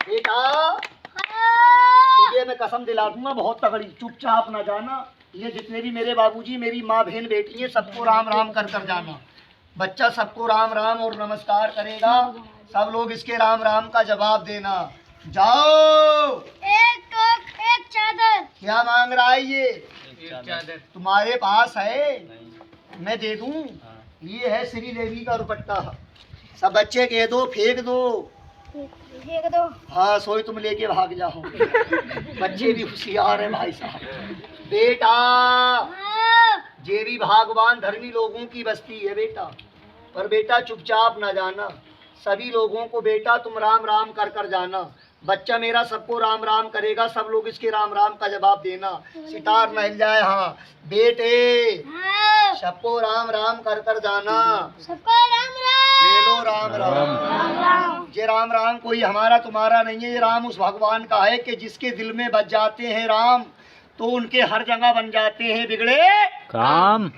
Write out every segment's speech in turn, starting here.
बेटा तुझे मैं कसम दिला दूंगा बहुत तगड़ी, चुपचाप ना जाना। ये जितने भी मेरे बाबूजी मेरी माँ बहन बेटी है सबको राम राम कर कर जाना। बच्चा सबको राम राम और नमस्कार करेगा, सब लोग इसके राम राम का जवाब देना। जाओ। एक चादर। क्या मांग रहा है ये? एक चादर तुम्हारे पास है? मैं दे दूं? ये है श्री देवी का दुपट्टा। सब बच्चे कह दो फेंक दो। फेंक दो। हाँ सोई तुम लेके भाग जाओ। बच्चे भी होशियार है भाई साहब। बेटा ये भी भगवान धर्मी लोगों की बस्ती है बेटा, पर बेटा चुपचाप ना जाना। सभी लोगों को बेटा तुम राम राम कर कर जाना। बच्चा मेरा सबको राम राम करेगा, सब लोग इसके राम राम का जवाब देना। सितार न हिल जाए। हाँ बेटे सबको राम राम कर कर जाना। सबको राम राम। ले लो राम राम। ये राम राम कोई हमारा तुम्हारा नहीं है, ये राम उस भगवान का है कि जिसके दिल में बच जाते हैं राम तो उनके हर जगह बन जाते हैं बिगड़े काम।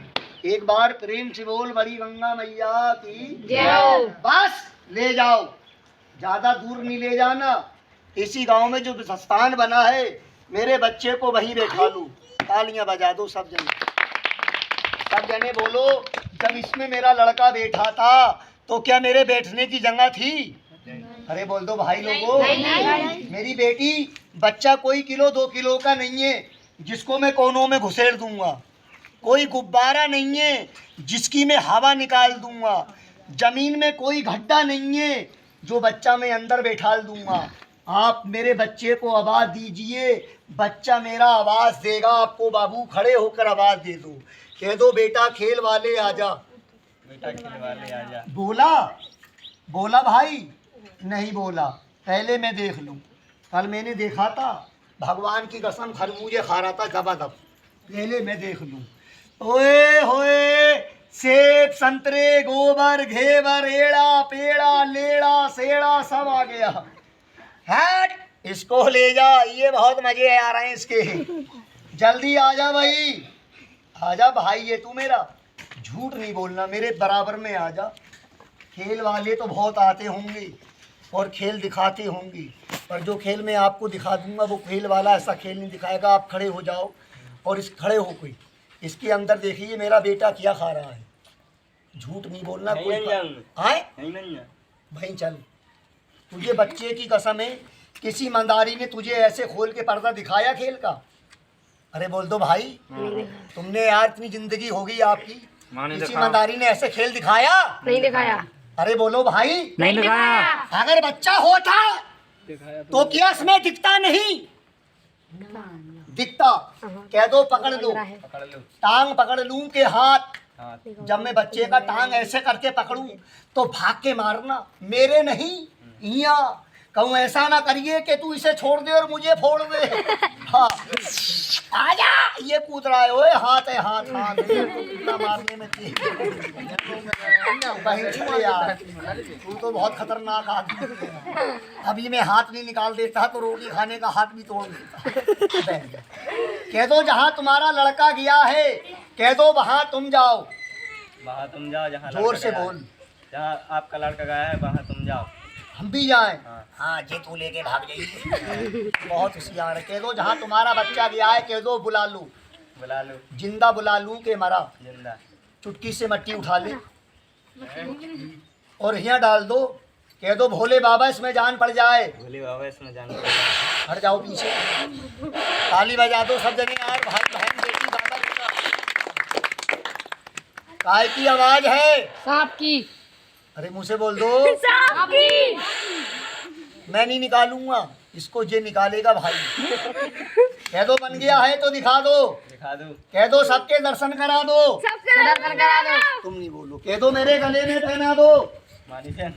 एक बार प्रेम से बोल बड़ी गंगा मैया की जय। बस ले जाओ, ज्यादा दूर नहीं ले जाना। इसी गांव में जो स्थान बना है मेरे बच्चे को वहीं बैठा लूं। तालियां बजा दो सब जने, सब जने बोलो। जब इसमें मेरा लड़का बैठा था तो क्या मेरे बैठने की जगह थी? अरे बोल दो भाई लोगों। मेरी बेटी बच्चा कोई किलो 2 किलो का नहीं है जिसको मैं कोनों में घुसेड़ दूंगा। कोई गुब्बारा नहीं है जिसकी मैं हवा निकाल दूंगा। जमीन में कोई गड्ढा नहीं है जो बच्चा मैं अंदर बैठाल दूंगा। आप मेरे बच्चे को आवाज़ दीजिए, बच्चा मेरा आवाज़ देगा आपको। बाबू खड़े होकर आवाज़ दे दो, कह दो बेटा खेल वाले आजा। बेटा खेल वाले आजा। बोला? बोला भाई? नहीं बोला। पहले मैं देख लूं। कल मैंने देखा था भगवान की कसम खरबूजे खा रहा था दबादब। पहले मैं देख लूं। ओए होए सेब संतरे गोबर घेवर एड़ा पेड़ा लेड़ा सेड़ा सब आ गया। हट इसको ले जा, ये बहुत मजे आ रहे हैं इसके। जल्दी आ जा भाई, आजा भाई। ये तू मेरा झूठ नहीं बोलना, मेरे बराबर में आ जा। खेल वाले तो बहुत आते होंगे और खेल दिखाते होंगे, पर जो खेल मैं आपको दिखा दूंगा वो खेल वाला ऐसा खेल नहीं दिखाएगा। आप खड़े हो जाओ और इस खड़े हो कोई इसके अंदर देखिए मेरा बेटा क्या खा रहा है। झूठ नहीं बोलना कोई। आए भाई चल, तुझे बच्चे की कसम है किसी मंदारी ने तुझे ऐसे खोल के पर्दा दिखाया खेल का? अरे बोल दो भाई। तुमने यार इतनी जिंदगी हो गई आपकी, किसी मंदारी ने ऐसे खेल दिखाया? नहीं दिखाया। अरे बोलो भाई। नहीं दिखाया। अगर बच्चा होता तो क्या इसमें दिखता नहीं? दिखता। कह दो पकड़ लो। पकड़ लो। टांग पकड़ लूं के हाथ? हाँ। जब मैं बच्चे का टांग ऐसे करके पकड़ूं तो भाग के मारना, मेरे नहीं। यहाँ कहूँ ऐसा ना करिए कि तू इसे छोड़ दे और मुझे फोड़ दे। हाँ आजा। ये कूद रहा है। ओए हाथ है हाथ हाथ कितना मारने में तेज यार। तू तो बहुत खतरनाक आदमी है। अभी मैं हाथ नहीं निकाल देता तो रोटी खाने का हाथ भी तोड़ देता। कह दो जहाँ तुम्हारा लड़का गया है, कह दो वहाँ तुम जाओ। वहाँ तुम जाओ जहाँ जोर से बोल। जहाँ आपका लड़का गया है वहाँ तुम जाओ। हम भी जाएं? हाँ जे तू लेके भाग जाइए। बहुत होशियार है। कह दो जहाँ तुम्हारा बच्चा गया है, कह दो बुला लूं। बुला लो। जिंदा बुला लूं के मरा? जिंदा। चुटकी से मट्टी उठा ले और यहाँ डाल दो। कह दो भोले बाबा इसमें जान पड़ जाए। भोले बाबा इसमें जान। हट जाओ पीछे। ताली बजा दो सब जने यार। भाई बहन बेटी दादा बेटा। काय की आवाज है? सांप की। अरे मुँह से बोल दो। सांप की। मैं नहीं निकालूंगा इसको, जे निकालेगा भाई। कह दो बन गया है तो दिखा दो। दिखा दो। कह दो सबके दर्शन करा दो। सबके दर्शन करा दो। तुम नहीं बोलो। कह दो मेरे गले में पहना दो। मानी से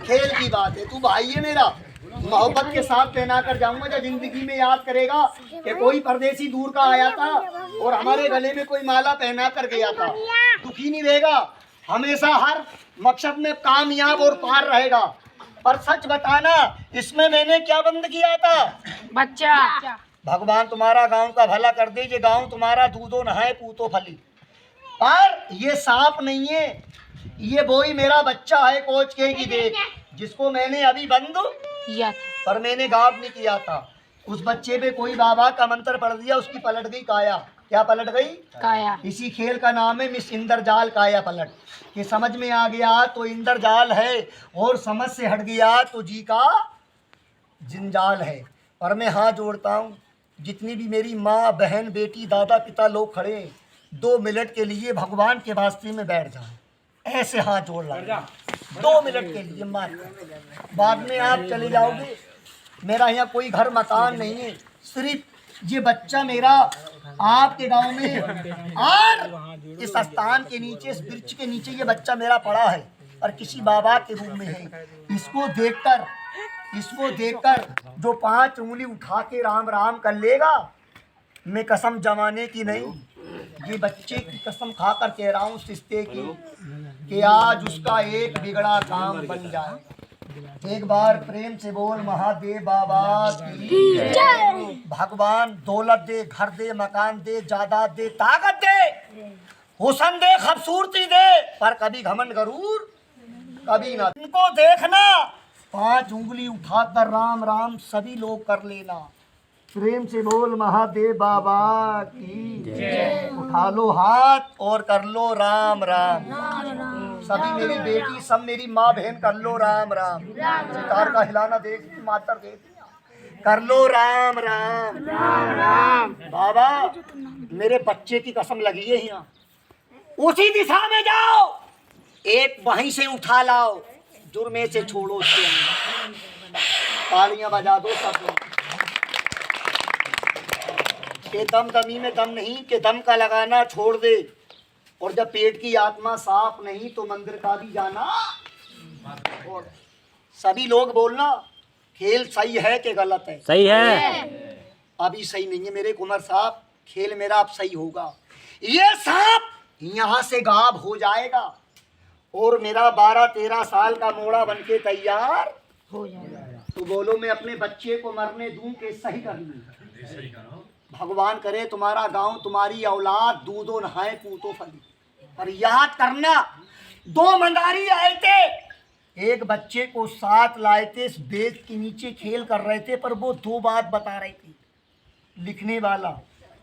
खेल की बात है। तू भाई है मेरा, मोहब्बत के साथ पहना कर जाऊंगा। जब जिंदगी में याद करेगा कि कोई परदेसी दूर का आया था और हमारे गले में कोई माला पहना कर गया था, दुखी नहीं रहेगा। हमेशा हर मकसद में कामयाब और पार रहेगा। पर सच बताना इसमें मैंने क्या बंद किया था? बच्चा। भगवान तुम्हारा गांव का भला कर दे, ये गांव तुम्हारा दूधो नहाए पूतो फली। पर ये सांप नहीं है, ये वही मेरा बच्चा है कोच के की देख। जिसको मैंने अभी बंद किया था। पर मैंने गायब नहीं किया था। उस बच्चे पे कोई बाबा का मंत्र पढ़ दिया, उसकी पलट गई काया। क्या पलट गई? काया। इसी खेल का नाम है मिस इंद्रजाल काया पलट। कि समझ में आ गया तो इंद्रजाल है, और समझ से हट गया तो जी का जिंजाल है। और मैं हाथ जोड़ता हूँ, जितनी भी मेरी माँ बहन बेटी दादा पिता लोग खड़े हैं, 2 मिनट के लिए भगवान के वास्ते में बैठ जाओ। ऐसे हाथ जोड़ ला 2 मिनट के लिए मान, बाद में आप चले जाओगे। मेरा यहाँ कोई घर मकान नहीं है, सिर्फ ये बच्चा मेरा आपके गांव में और इस स्थान के नीचे, इस वृक्ष के नीचे ये बच्चा मेरा पड़ा है और किसी बाबा के रूप में है। इसको देखकर जो 5 उंगली उठा के राम राम कर लेगा, मैं कसम जमाने की नहीं, ये बच्चे की कसम खाकर कह रहा हूँ रिश्ते की, कि आज उसका एक बिगड़ा काम बन जाए। एक बार प्रेम से बोल महादेव बाबा की जय। भगवान दौलत दे, घर दे, मकान दे, जायदाद दे, ताकत दे, हुस्न दे, खूबसूरती दे, पर कभी घमंड गरूर कभी ना। इनको देखना, 5 उंगली उठाकर राम राम सभी लोग कर लेना। प्रेम से बोल महादेव बाबा की जय। उठा लो हाथ और कर लो राम राम। सभी मेरी बेटी, सब मेरी माँ बहन कर लो राम राम। सितार का हिलाना देख, मातर देख, कर लो राम राम राम राम। बाबा मेरे बच्चे की कसम लगी है, यहाँ उसी दिशा में जाओ, एक वहीं से उठा लाओ, जुर्मे से छोड़ो उसके अंदर। तालियां बजा दो सब लोग। के दम दमी में दम नहीं, के दम का लगाना छोड़ दे। और जब पेट की आत्मा साफ नहीं तो मंदिर का भी जाना। और सभी लोग बोलना, खेल सही है कि गलत है? सही है। अभी सही नहीं है मेरे कुंवर साहब, खेल मेरा अब सही होगा। ये सांप यहाँ से गायब हो जाएगा और मेरा 12-13 साल का मोड़ा बनके तैयार हो जाएगा। तो बोलो मैं अपने बच्चे को मरने दूं कि सही कर लूं? भगवान करे तुम्हारा गांव, तुम्हारी औलाद दूधो नहाए पूतो फली। पर याद करना, 2 मंदारी आए थे, एक बच्चे को साथ लाए थे, इस बेत के नीचे खेल कर रहे थे, पर वो 2 बात बता रही थी। लिखने वाला,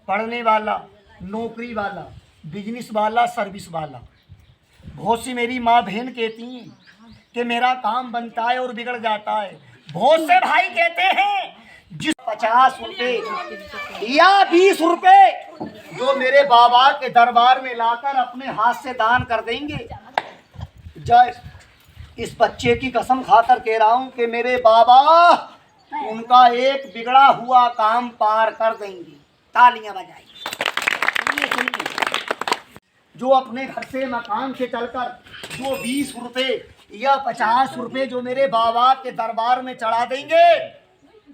पढ़ने वाला, नौकरी वाला, बिजनेस वाला, सर्विस वाला। बहुत सी मेरी माँ बहन कहती हैं कि मेरा काम बनता है और बिगड़ जाता है। बहुत से भाई कहते हैं जिस 50 रुपए या 20 रुपए जो मेरे बाबा के दरबार में लाकर अपने हाथ से दान कर देंगे। जय इस बच्चे की कसम खाकर कह रहा हूं कि मेरे बाबा उनका एक बिगड़ा हुआ काम पार कर देंगे। तालियां बजाइए। जो अपने घर से मकान से चलकर जो 20 रुपए या 50 रुपए जो मेरे बाबा के दरबार में चढ़ा देंगे,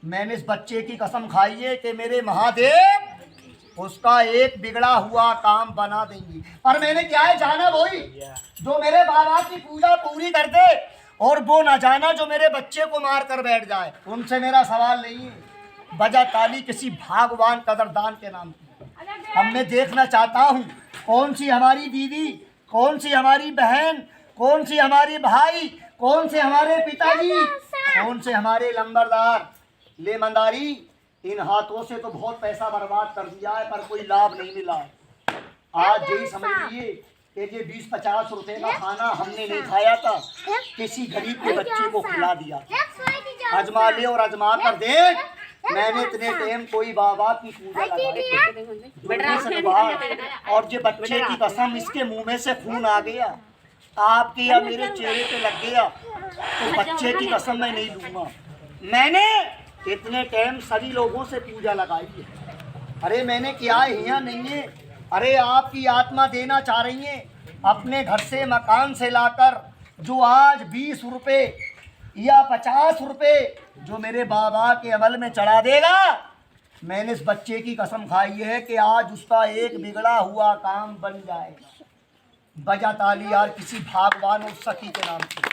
मैंने इस बच्चे की कसम खाई है कि मेरे महादेव उसका एक बिगड़ा हुआ काम बना देंगे। पर मैंने क्या है जाना वही जो मेरे बाबा की पूजा पूरी कर दे, और वो ना जाना जो मेरे बच्चे को मार कर बैठ जाए। उनसे मेरा सवाल नहीं है, बजा ताली किसी भागवान कदरदान के नाम की। अब मैं देखना चाहता हूँ कौन सी हमारी दीदी, कौन सी हमारी बहन, कौन सी हमारी भाई, कौन से हमारे पिताजी, कौन से हमारे लंबरदार। ले मंदारी, इन हाथों से तो बहुत पैसा बर्बाद कर दिया है पर कोई लाभ नहीं मिला है। आज यही समझ लीजिए कि ये 20-50 रुपए का खाना हमने नहीं खाया था, किसी गरीब के बच्चे को खिला दिया। आजमा ले और आजमा कर देख, मैंने इतने टाइम कोई बाबा की पूजा लगाई और ये बच्चे की कसम इसके मुंह में से खून आ गया, आपके या मेरे चेहरे पे लग गया तो बच्चे की कसम मैं नहीं लूंगा। मैंने इतने टाइम सभी लोगों से पूजा लगाई है। अरे मैंने क्या है यहाँ नहीं है, अरे आपकी आत्मा देना चाह रही है अपने घर से मकान से लाकर, जो आज 20 रुपए या 50 रुपए जो मेरे बाबा के अमल में चढ़ा देगा। मैंने इस बच्चे की कसम खाई है कि आज उसका एक बिगड़ा हुआ काम बन जाएगा। बजा ताली यार किसी भागवान और सखी के नाम से।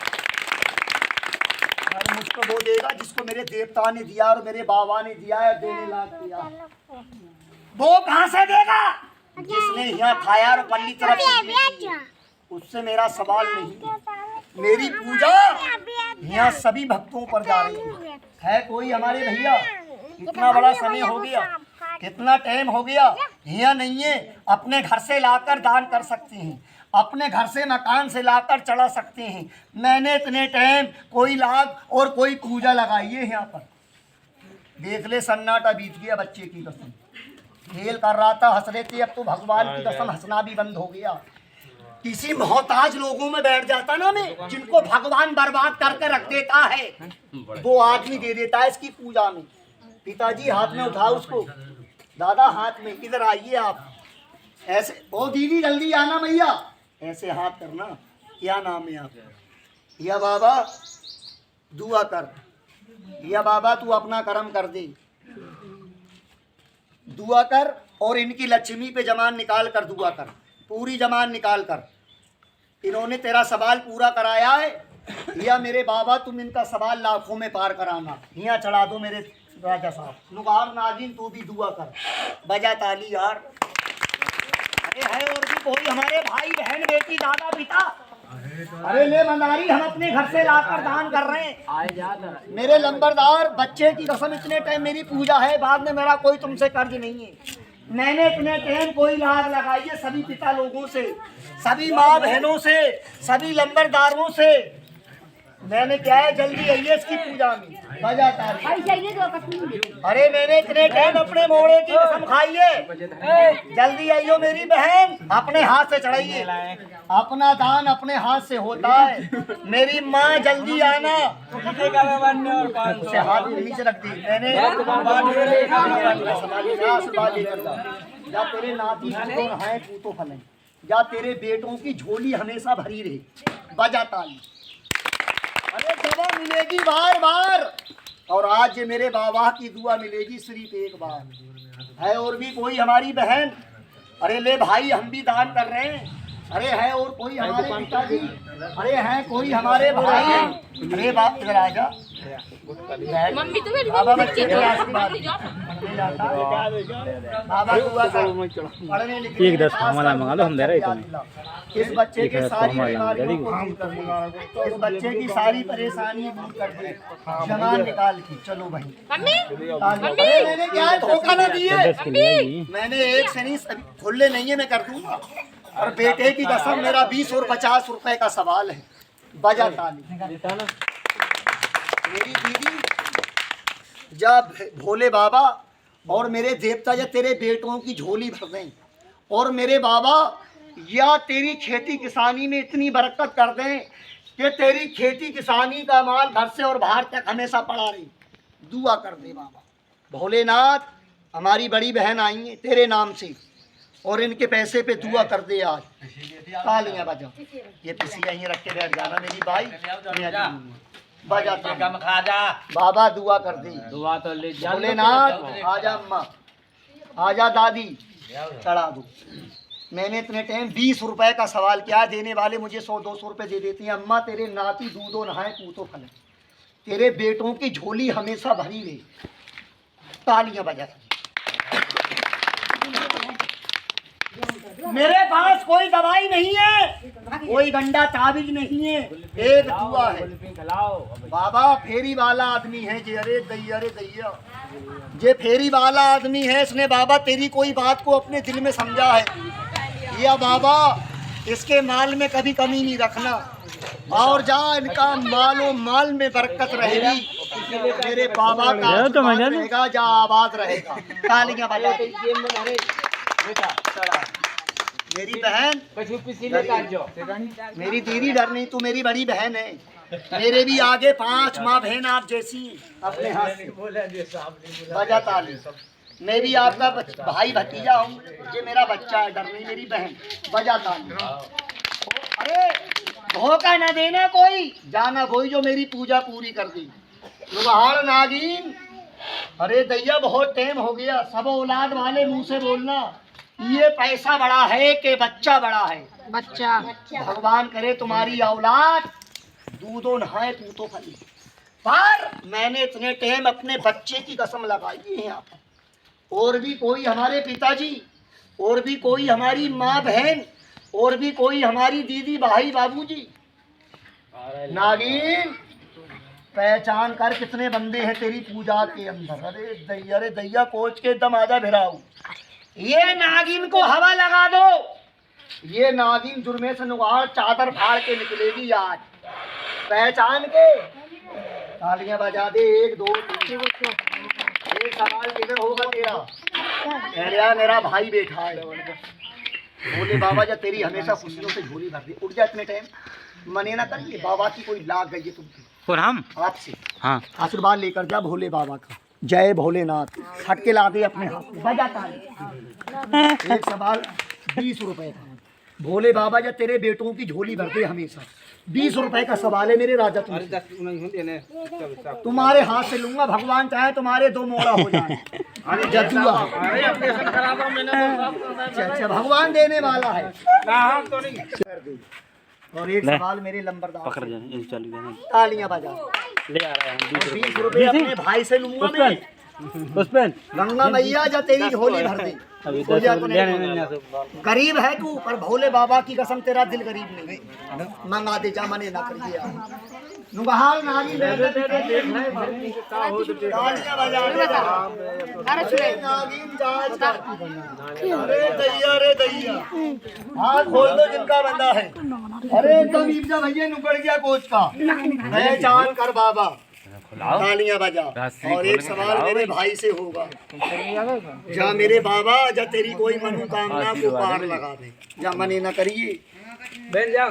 मुझको वो देगा जिसको मेरे देवता ने दिया और मेरे बाबा ने दिया है, देने लायक दिया। वो कहाँ से देगा? जिसने यहाँ खाया और पल्ली तरफ उससे मेरा सवाल नहीं। मेरी पूजा यहाँ सभी भक्तों पर जा रही है कोई हमारे भैया? इतना बड़ा समय हो गया, कितना टाइम हो गया, यहाँ नहीं है। अपने घर से लाकर दान कर सकते हैं, अपने घर से मकान से लाकर चढ़ा सकते हैं। मैंने इतने टाइम कोई लाग और कोई पूजा लगाई है यहाँ पर। देख ले सन्नाटा बीत गया, बच्चे की कसम खेल कर रहा था, हंस रहे थे, अब तो भगवान की कसम हंसना भी बंद हो गया। किसी मोहताज लोगों में बैठ जाता ना मैं, जिनको भगवान बर्बाद करके रख देता है, वो आदमी दे देता है इसकी पूजा में। पिताजी हाथ में उठाओ उसको, दादा हाथ में, इधर आइए आप ऐसे। ओ दीदी जल्दी आना भैया, ऐसे हाथ करना। क्या नाम है आप? या बाबा दुआ कर, या बाबा तू अपना कर्म कर दे, दुआ कर। और इनकी लक्ष्मी पे जमान निकाल कर दुआ कर, पूरी जमान निकाल कर। इन्होंने तेरा सवाल पूरा कराया है, या मेरे बाबा तुम इनका सवाल लाखों में पार कराना। यहाँ चढ़ा दो मेरे राजा साहब। नुगार नागिन तू भी दुआ कर, बजा ताली यार। अरे है और भी कोई हमारे भाई बहन बेटी दादा पिता? अरे ले मंदारी, हम अपने घर से लाकर दान कर रहे हैं। मेरे लंबरदार बच्चे की कसम, इतने टाइम मेरी पूजा है, बाद में मेरा कोई तुमसे कर्ज नहीं है। मैंने इतने टाइम कोई लाग लगाई है सभी पिता लोगों से, सभी माँ बहनों से, सभी लंबरदारों से। मैंने क्या है, जल्दी आइए इसकी पूजा में, बजा ताली। अरे मैंने इतने टाइम अपने मोड़े की कसम खाई है, जल्दी आइयो मेरी बहन, अपने हाथ से चढ़ाइए। अपना दान अपने हाथ से होता है। मेरी माँ जल्दी आना, उसे हाथ नीचे रख दी मैंने। या तेरे नाती है तू तो फले, या तेरे बेटों की झोली हमेशा भरी रहे, बजा ताली। अरे दुआ मिलेगी बार बार, और आज ये मेरे बाबा की दुआ मिलेगी सिर्फ एक बार। है और भी कोई हमारी बहन? अरे ले भाई, हम भी दान कर रहे हैं। अरे है और कोई हमारे पिताजी? अरे हैं कोई हमारे भाई? अरे बाप इधर आ जा। मम्मी तो मेरी बाबा बच्चे को आशीर्वाद बाबा दुआ कर, पढ़ने लिखने एक 10 माला मंगा लो, हम दे रहे इस बच्चे के सारी बीमारियों को दूर कर दे, इस बच्चे की सारी परेशानी दूर कर दे, जमान निकाल के। चलो भाई मम्मी अरे मैंने क्या धोखा ना दिए, मैंने एक शनि खुले नहीं है, मैं कर दूंगा। और बेटे की कसम, मेरा 20 और 50 रुपए का सवाल है, बजा ताली। मेरी दीदी जब भोले बाबा और मेरे देवता या तेरे बेटों की झोली भर दें, और मेरे बाबा या तेरी खेती किसानी में इतनी बरकत कर दें कि तेरी खेती किसानी का माल घर से और बाहर तक हमेशा पड़ा रहे, दुआ कर दे बाबा। भोलेनाथ हमारी बड़ी बहन आई है तेरे नाम से, और इनके पैसे पे दुआ कर दे आज। तालियां बजा, ये पिसी यहीं रख के बैठ जाना मेरी भाई, बजा बाबा दुआ कर दे। दुआ तो ले जा भोलेनाथ आजा, अम्मा आजा, दादी चढ़ा दो। मैंने इतने टाइम 20 रुपए का सवाल किया, देने वाले मुझे 100-200 रुपए दे देती हैं। अम्मा तेरे नाती दूधो नहाए पूतो फले, तेरे बेटों की झोली हमेशा भरी रहे। तालियां बजा। मेरे पास कोई दवाई नहीं है, कोई गंडा ताबीज नहीं है, एक दुआ है। बाबा फेरी वाला आदमी है जे, अरे दैया जे फेरी वाला आदमी है, इसने बाबा तेरी कोई बात को अपने दिल में समझा है। या बाबा इसके माल में कभी कमी नहीं रखना, और जा इनका मालो माल में बरकत रहेगी, मेरे बाबा का रहेगा, जा आबाद रहेगा। तालियां बजा। मेरी बहन, मेरी दीदी डर नहीं, तू मेरी बड़ी बहन है। मेरे भी आगे 5 माँ बहन आप जैसी अपने हाथ से बजा ताली। मैं भी आपका भाई भतीजा हूँ, ये मेरा बच्चा है, डर नहीं मेरी बहन, बजा ताली। अरे धोखा न देना कोई, जाना कोई जो मेरी पूजा पूरी कर दी। लुहार नागिन, अरे दैया बहुत टाइम हो गया, सब औलाद वाले मुंह से बोलना, ये पैसा बड़ा है कि बच्चा बड़ा है? बच्चा। भगवान करे तुम्हारी औलाद दूधो नहाए पूतो फले। पर मैंने इतने टाइम अपने बच्चे की कसम लगाई है यहाँ पर, और भी कोई हमारे पिताजी, और भी कोई हमारी माँ बहन, और भी कोई हमारी दीदी भाई बाबूजी? नागिन पहचान कर कितने बंदे हैं तेरी पूजा के अंदर। अरे दैया कोच के एकदम आजा भिराऊ। ये नागिन को हवा लगा दो। ये नागिन जुर्मे से नुगाड़ चादर फाड़ के निकलेगी आज। पहचान के तालियां बजा दे। 1 2 3। एक सवाल किधर होगा तेरा? अरे मेरा भाई बैठा है। बोले बाबा जा तेरी हमेशा खुशियों से झोली भर दे। उठ जा इतने टाइम मने ना करिए। बाबा की कोई लाग गई है तुमकी। कौन हम? आपसे हाँ। आशीर्वाद लेकर जा भोले बाबा का। जय भोलेनाथ। हट के ला दे अपने हाथ में। बजा ताली। एक सवाल 20 रुपए का। भोले बाबा जा तेरे बेटों की झोली भर दे हमेशा। 20 रुपए का सवाल है मेरे राजा तुमसे। तुम्हारे हाथ से लूंगा। भगवान चाहे तुम्हारे 2 मोड़ा हो जाए। जदुआ अच्छा भगवान देने वाला है। और एक सवाल मेरे लंबरदार तालियां बजा। ले आ रहा है 20 रुपए अपने भाई से लूंगा मैं। पुष्पन गंगा मैया जा तेरी झोली भर दे। हो जा तो नहीं। गरीब है तू पर भोले बाबा की कसम तेरा दिल गरीब नहीं। मंगा दे जा मने ना करिए यार। नुगहाल नागी तालियां बजा दे। नागिन जाज का। अरे दैया हाथ खोल दो जिनका बंदा है। अरे एकदम ईजा भैया नुकड़ गया कोच का। पहचान कर बाबा। तालियां बजा। और एक सवाल मेरे भाई से होगा। जा मेरे बाबा जा तेरी कोई मनोकामना को पार लगा दे। जा मने न करिए। बहन जा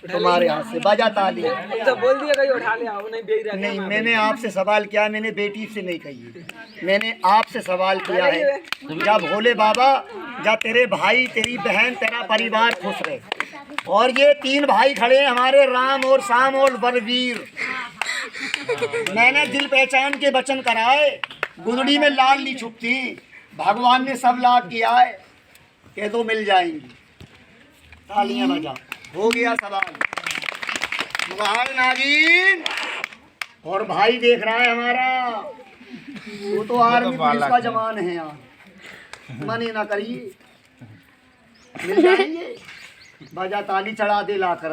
तुम्हारे हाथ से बजा ताली। तो बोल दिया कहीं उठा ले आओ नहीं बेच रहा। नहीं मैंने आपसे सवाल किया। मैंने बेटी से नहीं कही। मैंने आपसे सवाल किया है। जा भोले बाबा जा तेरे भाई तेरी बहन तेरा परिवार खुश रहे। और ये 3 भाई खड़े हैं हमारे राम और शाम और बलवीर। मैंने दिल पहचान के वचन कराए। गुदड़ी में लाल नहीं छुपती। भगवान ने सब लाभ किया है। कह दो मिल जाएंगी। तालियां बजा। हो गया सवाल। मुगाल नागिन और भाई देख रहा है हमारा। वो तो आर्मी पुलिस का जवान है यार। मने ना करिए। मिल जाएंगे। बजा ताली चढ़ा दे ला कर।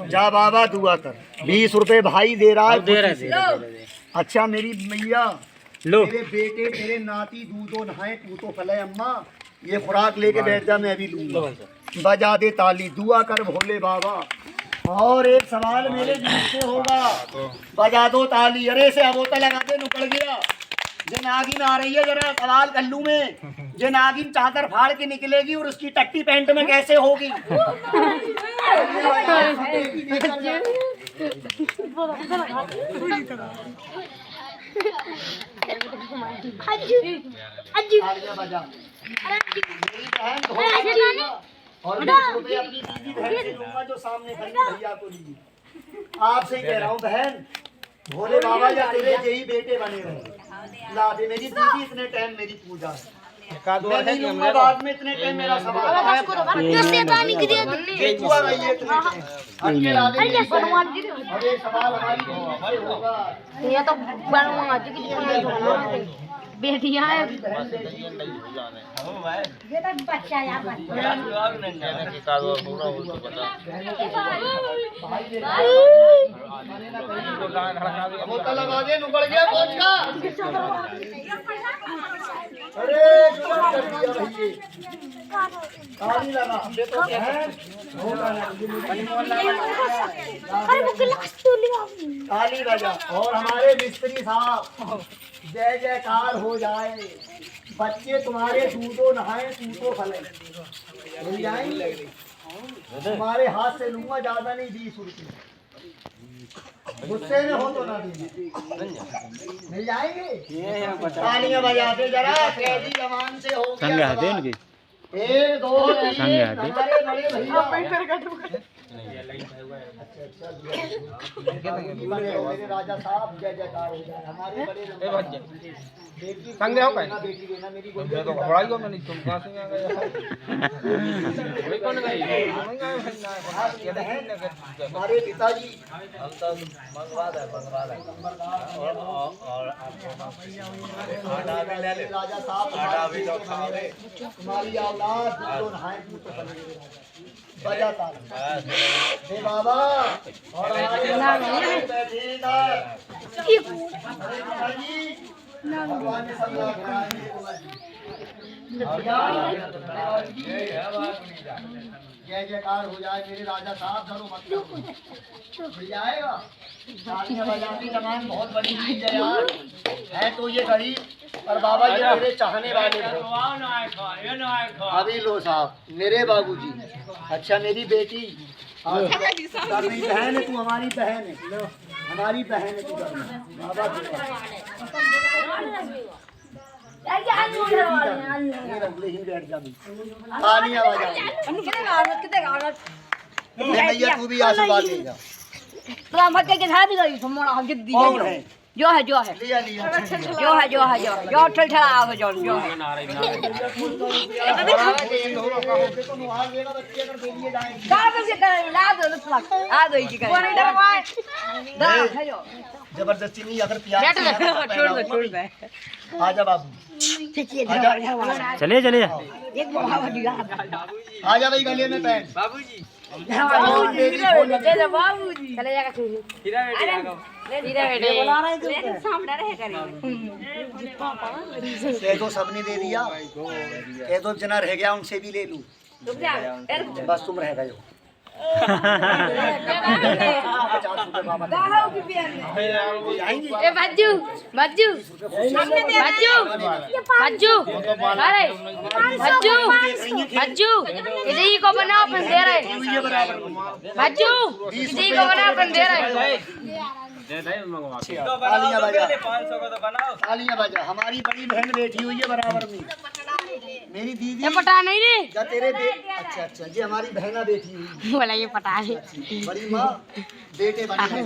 जा बाबा दुआ कर। 20 रुपए भाई दे रहा है। अच्छा मेरी मैया मेरे बेटे तेरे नाती दूधो नहाए तू तो फले अम्मा। ये खुराक लेके बैठ जा मैं भी लूंगा। बजा दे ताली। दुआ कर भोले बाबा। और एक सवाल मेरे दिल से होगा। बजा दो ताली। अरे से अबोता लगा दे नुकड़ गया। जे नागिन आ रही है जरा सवाल कर लूं मैं। जे नागिन चादर फाड़ के निकलेगी और उसकी टट्टी पैंट में कैसे होगी? और 20 रुपए अपनी दीदी बहन से लूंगा जो सामने खड़ी भैया को लीजिए। आपसे ही कह रहा हूँ बहन भोले बाबा या तेरे यही बेटे बने रहे। ला दे मेरी दीदी इतने टाइम मेरी पूजा है। मैं नहीं लूंगा बाद में इतने टाइम मेरा सवाल है। ये हुआ भाई ये इतने टाइम। हट के ला दे। अरे सवाल हमारी दीदी से होगा। ये तो बनवा जी बेटियां है। ये तो बच्चा यार बोतल लगा दे नुकड़ गया कोच का। अरे ताली लगा। देखो ताली बजा। और हमारे मिस्त्री साहब जय जयकार हो जाए। बच्चे तुम्हारे दूधो नहाए तूतो फले। मिल जाएंगे। तुम्हारे हाथ से लूंगा ज्यादा नहीं 20 रुपये। गुस्से में हो तो ना देना। मिल जाएंगे। तालियां बजाते जरा कैदी जवान से हो गया। 1 2 3 हमारे बड़े भैया मेरे राजा साहब जय जयकार हो जाए। हमारे बड़े बेटी संग हो गए बेटी देना मेरी मैं तो घबराई गया मैंने तुम कहां से आ गए कोई कौन गई हमारे पिताजी हम तो मंगवा दे और आटा भी ले ले राजा साहब आटा भी तो खा ले तुम्हारी औलाद तो नहाए तो बजा ताला हे बाबा और हमारे बैठेगा भगवान ने सब लोग जय जयकार हो जाए मेरे राजा साहब। धरो मत मिल जाएगा। तालियां बजाती जमान बहुत बड़ी चीज है यार। है तो ये गरीब पर बाबा ये मेरे चाहने वाले थे। अभी लो साहब मेरे बाबूजी। अच्छा मेरी बेटी मेरी बहन है तू हमारी बहन है हमारी बहन है तू बाबा तालियां बजा भैया तू भी आशीर्वाद ले जा। कौन है जो है लिया लिया जो ठलठला आओ जो है तो नुहार देगा बच्चे अगर दे दिए जाएंगे जबरदस्ती नहीं अगर प्यार आजा बाबू चलिए चलिए आजा भाई गले में पहन बाबूजी चले जाएगा हीरा बेटी आ गए कह दो सबने दे दिया कह दो जना रह गया उनसे भी ले लूं बस तुम रह गए हो ए बज्जू बज्जू बज्जू बज्जू अरे बज्जू बज्जू इसी को बना अपन दे रहे बज्जू इसी को बना अपन दे रहे तो बनाओ तो पहले 500 को तो बनाओ तालियां बजा। हमारी बड़ी बहन बैठी हुई है बराबर में मेरी दीदी ये पटा नहीं रे या तेरे अच्छा अच्छा ये हमारी बहना बैठी हुई है बोला ये पटा है बड़ी माँ बेटे बने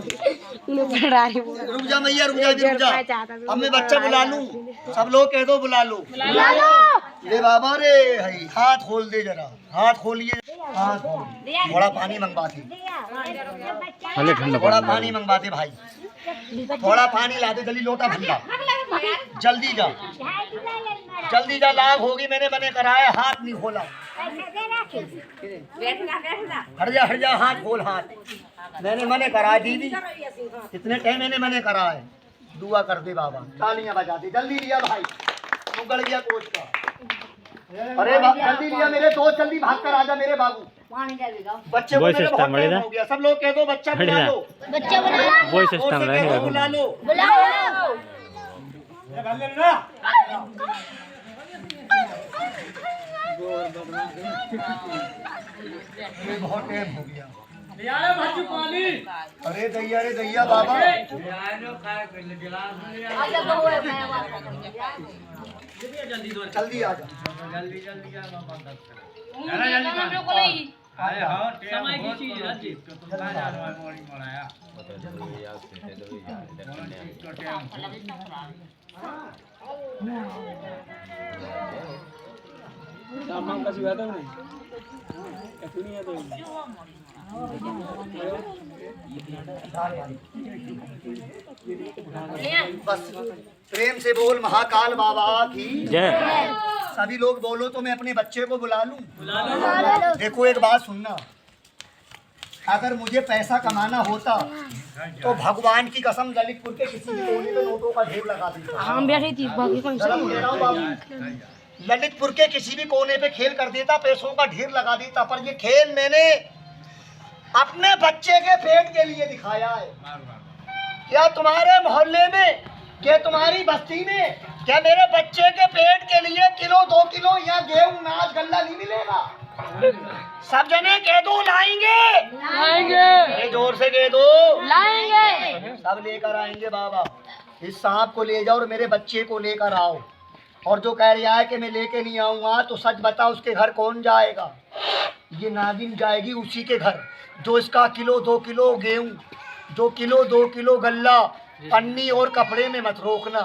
रुक जा मैया रुक जा अब मैं बच्चा बुला लूं सब लोग कह दो बुला लो ले बाबा रे हई हाथ खोल दे जरा हाथ खोलिए हाथ खोल थोड़ा पानी मंगवाते थोड़ा पानी मंगवाते भाई थोड़ा पानी ला दे जल्दी लोटा भंडा जल्दी जा लाभ होगी मैंने बने कराया हाथ नहीं खोला हट जा हाथ खोल हाथ मैंने मने करा दीदी इतने टाइम मैंने मने करा है दुआ कर दे बाबा तालियां बजा दे जल्दी लिया भाई तू गड़ गया कोच का अरे जल्दी लिया मेरे दोस्त जल्दी भाग कर आजा मेरे बाबू बच्चे को मेरे बहुत टाइम हो गया सब लोग कह दो बच्चा बुला लो वॉइस सिस्टम रहेगा बुला लो बहुत टाइम हो गया अरे दैया बाबा जल्दी आ जा समय की चीज है जी सामान का सिवाता नहीं ऐसा नहीं है तो बस प्रेम से बोल महाकाल बाबा की जय सभी लोग बोलो तो मैं अपने बच्चे को बुला लूं देखो एक बात सुनना अगर मुझे पैसा कमाना होता तो भगवान की कसम ललितपुर के किसी भी कोने पे नोटों का ढेर लगा देता हम बैठे थी बाकी कौन सा ललितपुर के किसी भी कोने पे खेल कर देता पैसों का ढेर लगा देता पर ये खेल मैंने अपने बच्चे के पेट के लिए दिखाया है क्या तुम्हारे मोहल्ले में क्या तुम्हारी बस्ती में क्या मेरे बच्चे के पेट के लिए किलो 2 किलो या गेहूं नाच गल्ला नहीं मिलेगा सब जने कह दो लाएंगे जोर से कह दो लाएंगे सब लेकर आएंगे बाबा इस सांप को ले जाओ और मेरे बच्चे को लेकर आओ और जो कह रहा है कि मैं लेके नहीं आऊंगा तो सच बता उसके घर कौन जाएगा ये नागिन जाएगी उसी के घर जो इसका किलो 2 किलो गेहूं, जो किलो 2 किलो गल्ला, पन्नी और कपड़े में मत रोकना।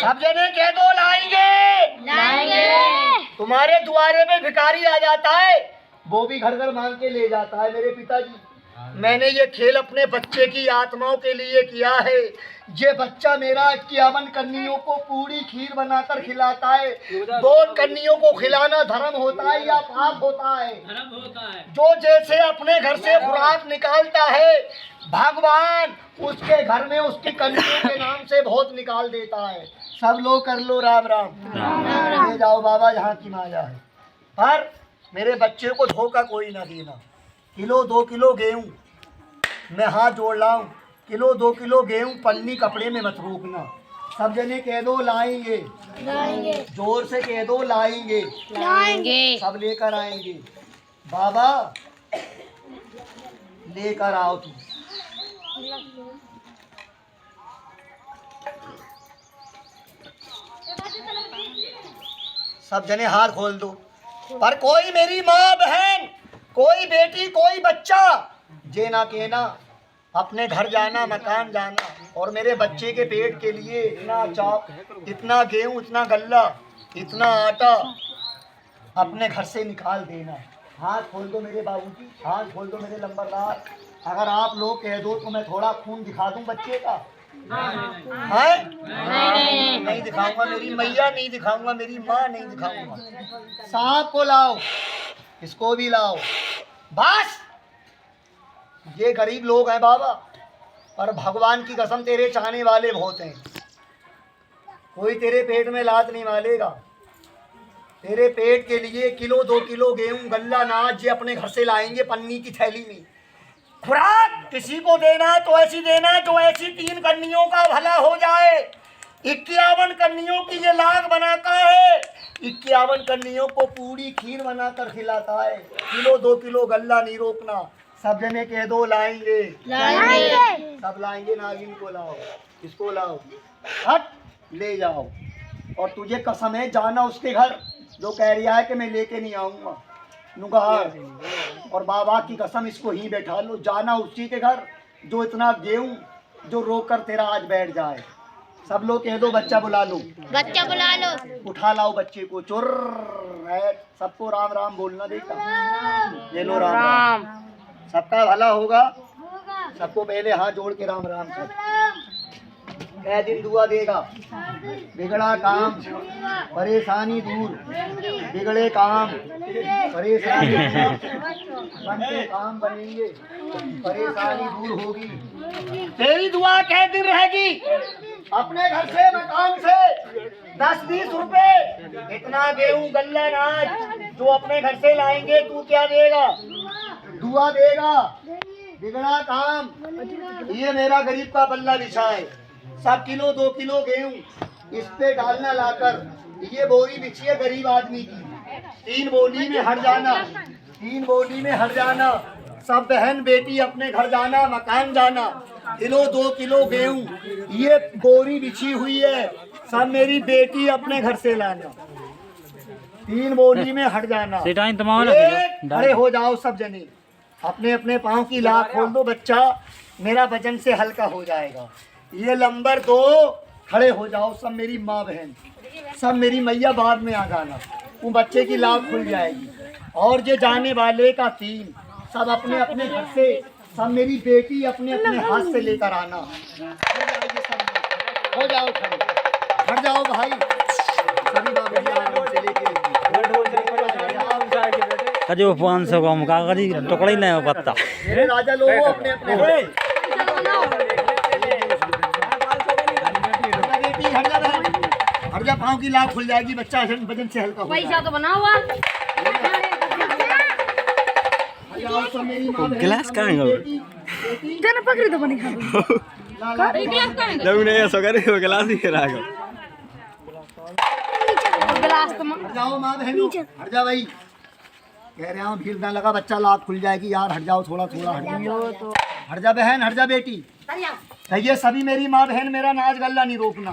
सब जने कह दो लाएंगे। तुम्हारे द्वारे पे भिखारी आ जाता है, वो भी घर घर मांग के ले जाता है। मेरे पिताजी, मैंने ये खेल अपने बच्चे की आत्माओं के लिए किया है। ये बच्चा मेरा 51 कन्नियों को पूरी खीर बनाकर खिलाता है। 2 कन्नियों को खिलाना धर्म होता है या पाप होता है? जो जैसे अपने घर से खुराक निकालता है, भगवान उसके घर में उसकी कन्नियों के नाम से बहुत निकाल देता है। सब लोग कर लो राम राम। ले जाओ बाबा जहाँ की माया है। पर मेरे बच्चे को धोखा कोई ना देना। किलो 2 किलो गेहूं, मैं हाथ जोड़ लाऊं, किलो 2 किलो गेहूं पन्नी कपड़े में मत रोकना। सब जने कह दो लाएंगे। जोर से कह दो लाएंगे। सब लेकर आएंगे। बाबा लेकर आओ तुम। सब जने हाथ खोल दो। पर कोई मेरी माँ बहन, कोई बेटी, कोई बच्चा जे ना कहना, अपने घर जाना, मकान जाना और मेरे बच्चे के पेट के लिए इतना चाव, इतना गेहूं, इतना गल्ला, इतना आटा अपने घर से निकाल देना। हाथ खोल दो मेरे बाबूजी, हाथ खोल दो मेरे लंबरदार। अगर आप लोग कह दो तो मैं थोड़ा खून दिखा दूं बच्चे का। है? नहीं दिखाऊंगा, मेरी मैया नहीं दिखाऊंगा, मेरी माँ नहीं दिखाऊंगा। सांप को लाओ, इसको भी लाओ। बस ये गरीब लोग हैं बाबा, पर भगवान की कसम तेरे चाहने वाले बहुत हैं। कोई तेरे पेट में लात नहीं मारेगा। तेरे पेट के लिए किलो 2 किलो गेहूं, गल्ला, अनाज ये अपने घर से लाएंगे पन्नी की थैली में। खुराक किसी को देना है तो ऐसी देना है जो ऐसी 3 कन्नियों का भला हो जाए। 51 कन्नियों की ये लाग बनाता है। 51 कन्नियों को पूरी खीर बनाकर खिलाता है। किलो 2 किलो गल्ला नहीं रोकना। सब जने कह दो लाएंगे। सब लाएंगे। नागिन को लाओ, इसको लाओ, हट ले जाओ। और तुझे कसम है जाना उसके घर जो कह रहा है कि मैं लेके नहीं आऊंगा नुगार। और बाबा की कसम इसको ही बैठा लो। जाना उसी के घर जो इतना गेहूं जो रोक कर तेरा आज बैठ जाए। सब लोग कह दो बच्चा बुला लो। उठा लाओ बच्चे को। चुर है। सबको राम राम बोलना देखा। ले लो राम राम। सबका भला होगा। सबको पहले हाथ जोड़ के राम राम सब। कै दिन दुआ देगा। बिगड़ा काम परेशानी दूर, बिगड़े काम परेशानी दूर, बनते काम बनेंगे, परेशानी दूर होगी। तेरी दुआ कै दिन रहेगी। अपने घर से, मकान से 10-20 रुपए, इतना गेहूं, गल्ला, अनाज जो अपने घर से लाएंगे, तू क्या देगा? दुआ देगा। बिगड़ा काम, ये मेरा गरीब का पल्ला बिछा है। सब किलो 2 किलो गेहूं इस पे डालना लाकर। ये बोरी बिछी है गरीब आदमी की। 3 बोली में हट जाना, 3 बोली में हट जाना। सब बहन बेटी अपने घर जाना, मकान जाना। किलो 2 किलो गेहूं ये बोरी बिछी हुई है। सब मेरी बेटी अपने घर से लाना। 3 बोली में हट जाना। अरे हो जाओ सब जने। अपने अपने पाँव की लाख खोल दो। बच्चा मेरा वजन से हल्का हो जाएगा। ये नंबर 2 खड़े हो जाओ। सब मेरी माँ बहन, सब मेरी मैया बाद में आ जाना। वो बच्चे की लाभ खुल जाएगी। और ये जाने वाले का 3 सब अपने अपने घर से। सब मेरी बेटी अपने अपने हाथ से लेकर आना। हो जाओ खड़े, हट जाओ भाई। सभी बाबू से लेके जो 500 का कागजी टुकड़ा ही नहीं पत्ता। मेरे राजा लोगों अपने अपने हट जा। पाँव की लाभ खुल जाएगी। बच्चा वजन से हल्का हो पैसा तो बना हुआ। गिलास कहाँ है? पकड़ी तो बनी खा जब नहीं ऐसा करे वो गिलास ही रहा। गिलास तो हट जाओ माँ बहन, हट जा भाई। कह रहा हूँ भीड़ ना लगा। बच्चा लाभ खुल जाएगी यार। हट जाओ थोड़ा थोड़ा। हट जा बहन, हट जा बेटी। कहिए सभी मेरी माँ बहन मेरा नाच गल्ला नहीं रोकना।